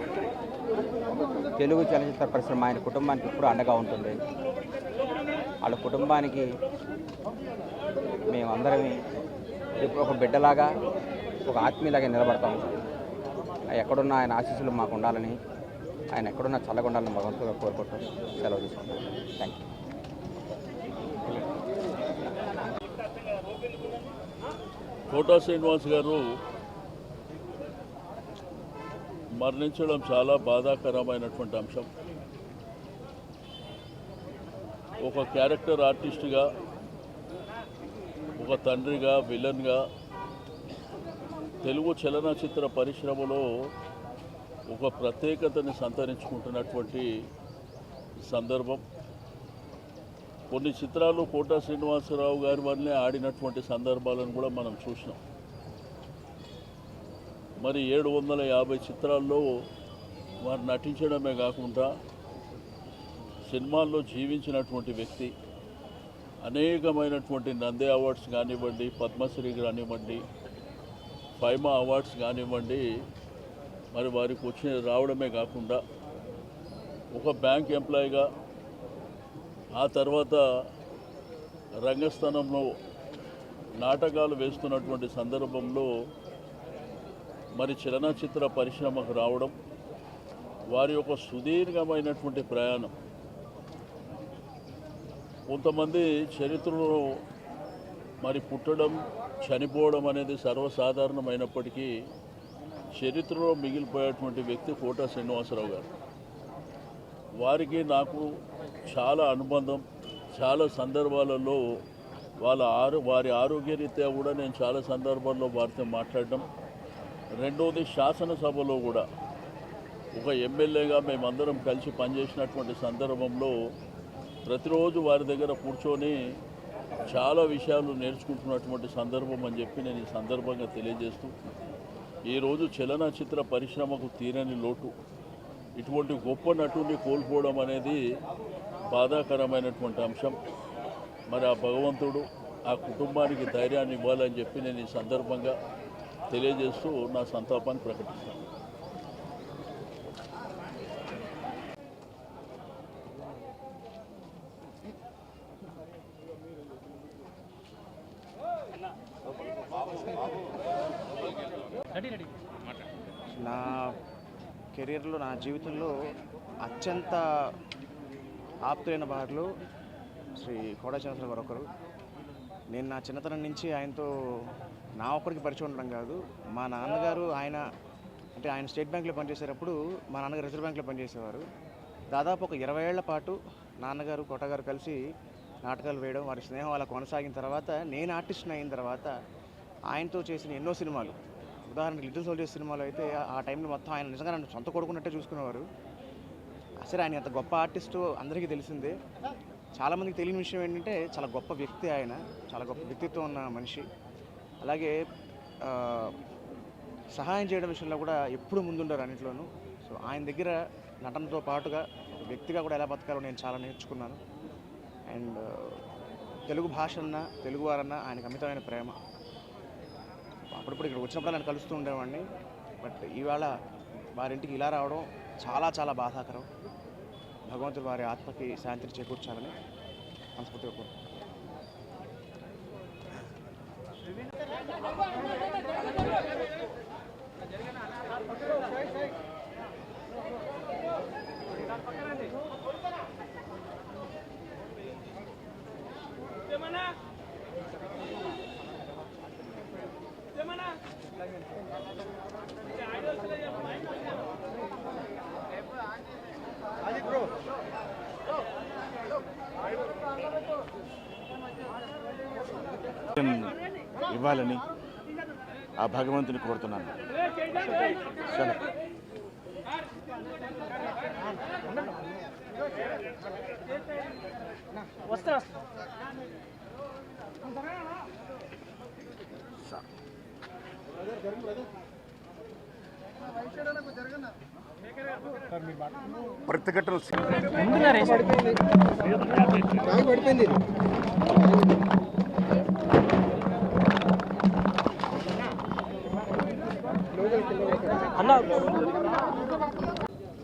తెలుగు చలనచిత్ర పరిశ్రమ ఆయన కుటుంబానికి ఎప్పుడూ అండగా ఉంటుంది. వాళ్ళ కుటుంబానికి మేమందరం ఇప్పుడు ఒక బిడ్డలాగా ఒక ఆత్మీయులాగా నిలబడతాం. ఎక్కడున్న ఆయన ఆశీస్సులు మాకు ఉండాలని, ఆయన ఎక్కడున్న చల్లగా ఉండాలని భగవంతుగా కోరుకుంటూ సెలవు తీసుకుంటాం. Thank you. కోటా శ్రీనివాస్ గారు మరణించడం చాలా బాధాకరమైనటువంటి అంశం. ఒక క్యారెక్టర్ ఆర్టిస్ట్గా, ఒక తండ్రిగా, విలన్గా తెలుగు చలనచిత్ర పరిశ్రమలో ఒక ప్రత్యేకతని సంతరించుకుంటున్నటువంటి సందర్భం. కొన్ని చిత్రాలు కోటా శ్రీనివాసరావు గారి వల్లే ఆడినటువంటి సందర్భాలను కూడా మనం చూసినాం. మరి 750 చిత్రాల్లో వారు నటించడమే కాకుండా సినిమాల్లో జీవించినటువంటి వ్యక్తి. అనేకమైనటువంటి నంది అవార్డ్స్ కానివ్వండి, పద్మశ్రీ కానివ్వండి, ఫైమా అవార్డ్స్ కానివ్వండి, మరి వారికి రావడమే కాకుండా ఒక బ్యాంక్ ఎంప్లాయీగా, ఆ తర్వాత రంగస్థానంలో నాటకాలు వేస్తున్నటువంటి సందర్భంలో మరి చలనచిత్ర పరిశ్రమకు రావడం, వారి యొక్క సుదీర్ఘమైనటువంటి ప్రయాణం. కొంతమంది చరిత్రలో మరి పుట్టడం, చనిపోవడం అనేది సర్వసాధారణమైనప్పటికీ చరిత్రలో మిగిలిపోయేటువంటి వ్యక్తి కోటా శ్రీనివాసరావు గారు. వారికి నాకు చాలా అనుబంధం. చాలా సందర్భాలలో వారి ఆరోగ్యరీత్యా కూడా నేను చాలా సందర్భాల్లో వారితో మాట్లాడడం. రెండవది, శాసనసభలో కూడా ఒక ఎమ్మెల్యేగా మేమందరం కలిసి పనిచేసినటువంటి సందర్భంలో ప్రతిరోజు వారి దగ్గర కూర్చొని చాలా విషయాలు నేర్చుకుంటున్నటువంటి సందర్భం అని చెప్పి నేను ఈ సందర్భంగా తెలియజేస్తూ, ఈరోజు చలనచిత్ర పరిశ్రమకు తీరని లోటు, ఇటువంటి గొప్ప నటుడిని కోల్పోవడం అనేది బాధాకరమైనటువంటి అంశం. మరి ఆ భగవంతుడు ఆ కుటుంబానికి ధైర్యాన్ని ఇవ్వాలని చెప్పి నేను ఈ సందర్భంగా తెలియజేస్తూ నా సంతాపాన్ని ప్రకటిస్తాను. నా కెరీర్లో, నా జీవితంలో అత్యంత ఆప్తులైన వారిలో శ్రీ కోటా శ్రీనివాసరావు గారు ఒకరు. నేను నా చిన్నతనం నుంచి ఆయనతో నా ఒక్కడికి పరిచయం ఉండడం కాదు, మా నాన్నగారు ఆయన స్టేట్ బ్యాంక్లో పనిచేసేటప్పుడు మా నాన్నగారు రిజర్వ్ బ్యాంక్లో పనిచేసేవారు. దాదాపు ఒక 20 ఏళ్ల పాటు నాన్నగారు కోటా గారు కలిసి నాటకాలు వేయడం, వారి స్నేహం అలా కొనసాగిన తర్వాత నేను ఆర్టిస్ట్ని అయిన తర్వాత ఆయనతో చేసిన ఎన్నో సినిమాలు, ఉదాహరణకి లిటిల్ సోల్జర్స్ సినిమాలో అయితే ఆ టైంలో మొత్తం ఆయన నిజంగా నన్ను సొంత కొడుకున్నట్టే చూసుకునేవారు. అసలు ఆయన ఎంత గొప్ప ఆర్టిస్టు అందరికీ తెలిసిందే. చాలామందికి తెలియని విషయం ఏంటంటే చాలా గొప్ప వ్యక్తి ఆయన, చాలా గొప్ప వ్యక్తిత్వం ఉన్న మనిషి. అలాగే సహాయం చేయడం విషయంలో కూడా ఎప్పుడు ముందుండారు అన్నింటిలోనూ. సో ఆయన దగ్గర నటనతో పాటుగా ఒక వ్యక్తిగా కూడా ఎలా బతకాలో నేను చాలా నేర్చుకున్నాను. అండ్ తెలుగు భాష అన్నా, తెలుగువారన్నా ఆయనకు అమితమైన ప్రేమ. అప్పుడప్పుడు ఇక్కడ వచ్చినప్పుడు ఆయన కలుస్తూ ఉండేవాడిని. బట్ ఇవాళ వారింటికి ఇలా రావడం చాలా చాలా బాధాకరం. భగవంతుడు వారి ఆత్మకి శాంతిని చేకూర్చాలని మనస్ఫూర్తిగా కోరుకుంటున్నాను. ఇవ్వాలని ఆ భగవంతుని కోరుతున్నాను. ప్రతిఘటన పడిపోయింది.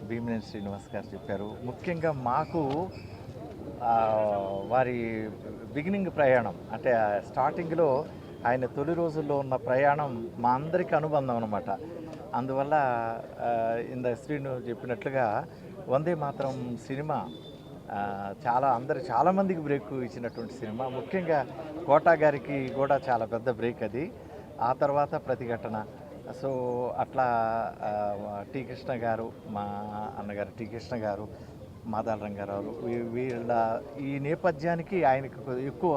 భీమినేని శ్రీనివాస్ గారు చెప్పారు. ముఖ్యంగా మాకు వారి బిగినింగ్ ప్రయాణం అంటే స్టార్టింగ్లో ఆయన తొలి రోజుల్లో ఉన్న ప్రయాణం మా అందరికీ అనుబంధం అనమాట. అందువల్ల ఇందాక శ్రీను చెప్పినట్లుగా వందే మాతరం సినిమా చాలామందికి బ్రేక్ ఇచ్చినటువంటి సినిమా. ముఖ్యంగా కోటా గారికి కూడా చాలా పెద్ద బ్రేక్ అది. ఆ తర్వాత ప్రతిఘటన. సో అట్లా టీ కృష్ణ గారు, మా అన్నగారు టీ కృష్ణ గారు, మాదాల రంగారావు వీళ్ళ ఈ నేపథ్యానికి ఆయనకు ఎక్కువ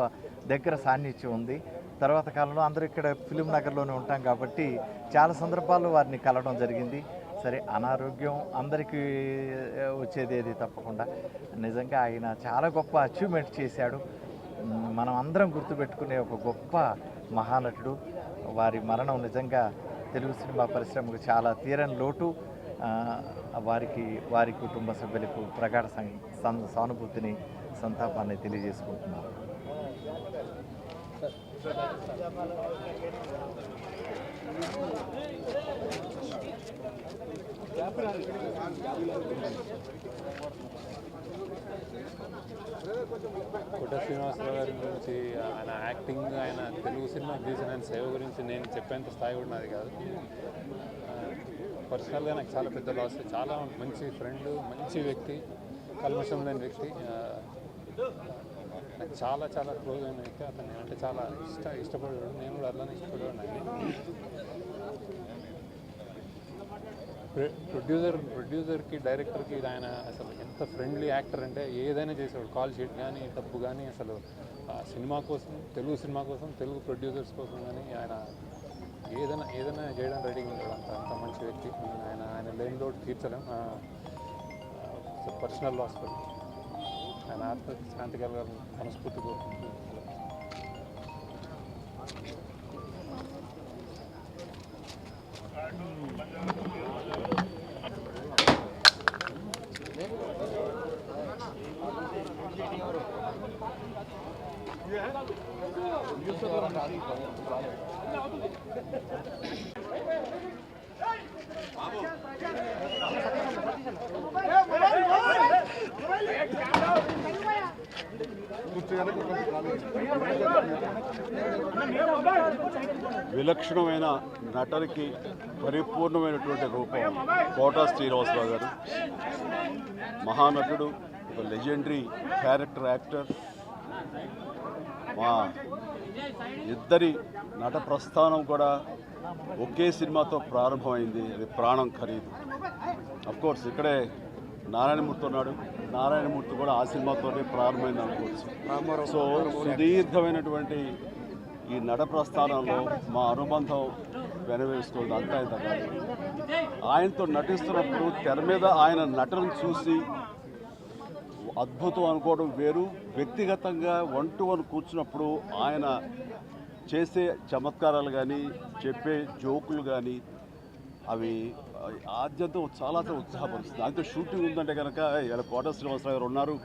దగ్గర సాన్నిధ్యం ఉంది. తర్వాత కాలంలో అందరూ ఇక్కడ ఫిలిం నగర్లోనే ఉంటాం కాబట్టి చాలా సందర్భాల్లో వారిని కలవడం జరిగింది. సరే, అనారోగ్యం అందరికీ వచ్చేది ఏది తప్పకుండా. నిజంగా ఆయన చాలా గొప్ప అచీవ్మెంట్ చేశాడు. మనం అందరం గుర్తుపెట్టుకునే ఒక గొప్ప మహానటుడు. వారి మరణం నిజంగా తెలుగు సినిమా పరిశ్రమకు చాలా తీరని లోటు. వారి కుటుంబ సభ్యులకు ప్రగాఢ సానుభూతిని, సంతాపాన్ని తెలియజేసుకుంటున్నాను. కోట శ్రీనివాసరావు గారి గురించి, ఆయన యాక్టింగ్, ఆయన తెలుగు సినిమా చేసిన ఆయన సేవ గురించి నేను చెప్పేంత స్థాయి కూడా నాది కాదు. పర్సనల్గా నాకు చాలా పెద్ద లాస్. చాలా మంచి ఫ్రెండ్, మంచి వ్యక్తి, కల్మషం లేని వ్యక్తి, నాకు చాలా చాలా క్లోజ్ అయిన వ్యక్తి. అతను అంటే చాలా ఇష్టపడేవాడు. నేను కూడా అలానే ఇష్టపడేవాడు. ప్రొడ్యూసర్కి, డైరెక్టర్కి ఆయన అసలు ఎంత ఫ్రెండ్లీ యాక్టర్ అంటే ఏదైనా చేసేవాడు. కాల్ షీట్ కానీ, డబ్బు కానీ, అసలు సినిమా కోసం, తెలుగు సినిమా కోసం, తెలుగు ప్రొడ్యూసర్స్ కోసం కానీ ఆయన ఏదైనా చేయడం రెడీగా ఉంటాడు. అంత మంచి వ్యక్తి. ఆయన లేని లోటు తీర్చలేం. పర్సనల్ లాస్ కూడా. ఆయన ఆత్మహత్య శాంతి కలగాలని మనస్ఫూర్తి కోరుకుంటున్నాను. విలక్షణమైన నటనకి పరిపూర్ణమైనటువంటి రూపం కోటా శ్రీనివాసరావు గారు. మహానటుడు, ఒక లెజెండరీ క్యారెక్టర్ యాక్టర్. మా ఇద్దరి నట ప్రస్థానం కూడా ఒకే సినిమాతో ప్రారంభమైంది. అది ప్రాణం ఖరీదు. అఫ్కోర్స్ ఇక్కడే నారాయణమూర్తి ఉన్నాడు. నారాయణమూర్తి కూడా ఆ సినిమాతోనే ప్రారంభమైంది అనుకోవచ్చు. సో సుదీర్ఘమైనటువంటి ఈ నట ప్రస్థానంలో మా అనుబంధం వెనవేస్తుంది. అంతా ఇంత కాదు. ఆయనతో నటిస్తున్నప్పుడు తెర మీద ఆయన నటనను చూసి అద్భుతం అనుకోవడం వేరు. వ్యక్తిగతంగా 1-to-1 కూర్చున్నప్పుడు ఆయన చేసే చమత్కారాలు కానీ, చెప్పే జోకులు కానీ, అవి ఆద్యంతం చాలా ఉత్సాహపరుస్తుంది. ఆయనతో షూటింగ్ ఉందంటే కనుక ఇలా కోట శ్రీనివాసరావు గారు ఉన్నారు,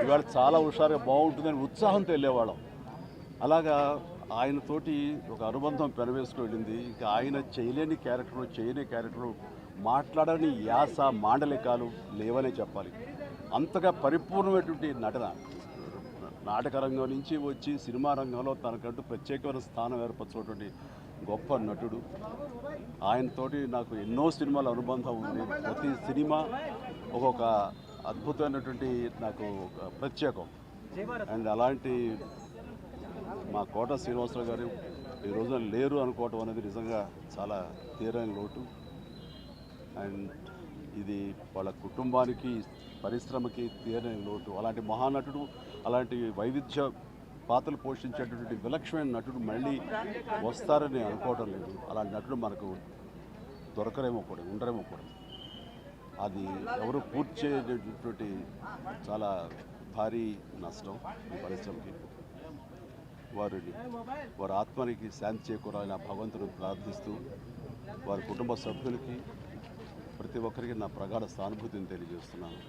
ఇవాళ చాలా హుషారుగా బాగుంటుందని ఉత్సాహంతో వెళ్ళేవాళ్ళం. అలాగా ఆయనతోటి ఒక అనుబంధం పెనవేసుకు వెళ్ళింది. ఇక ఆయన చేయలేని క్యారెక్టరు, చేయని క్యారెక్టరు, మాట్లాడని యాస, మాండలికాలు లేవనే చెప్పాలి. అంతగా పరిపూర్ణమైనటువంటి నటన. నాటక రంగం నుంచి వచ్చి సినిమా రంగంలో తనకంటూ ప్రత్యేకమైన స్థానం ఏర్పరచుకున్నటువంటి గొప్ప నటుడు. ఆయనతోటి నాకు ఎన్నో సినిమాల అనుబంధం ఉంది. ప్రతి సినిమా ఒక్కొక్క అద్భుతమైనటువంటి నాకు ప్రత్యేకం. అండ్ అలాంటి మా కోట శ్రీనివాసరావు గారు ఈ రోజున లేరు అనుకోవటం అనేది నిజంగా చాలా తీరని లోటు. అండ్ ఇది వాళ్ళ కుటుంబానికి, పరిశ్రమకి తీరని లోటు. అలాంటి మహానటుడు, అలాంటి వైవిధ్య పాత్రలు పోషించేటటువంటి విలక్షణమైన నటుడు మళ్ళీ వస్తారని అనుకోవడం లేదు. అలాంటి నటుడు మనకు దొరకరేమో కూడా, ఉండరేమో కూడా. అది ఎవరు పూర్తి చేయటువంటి చాలా భారీ నష్టం ఈ పరిశ్రమకి. వారి ఆత్మనికి శాంతి చేకూరాలని భగవంతుడు ప్రార్థిస్తూ, వారి కుటుంబ సభ్యులకి, ప్రతి ఒక్కరికి నా ప్రగాఢ సానుభూతిని తెలియజేస్తున్నాను.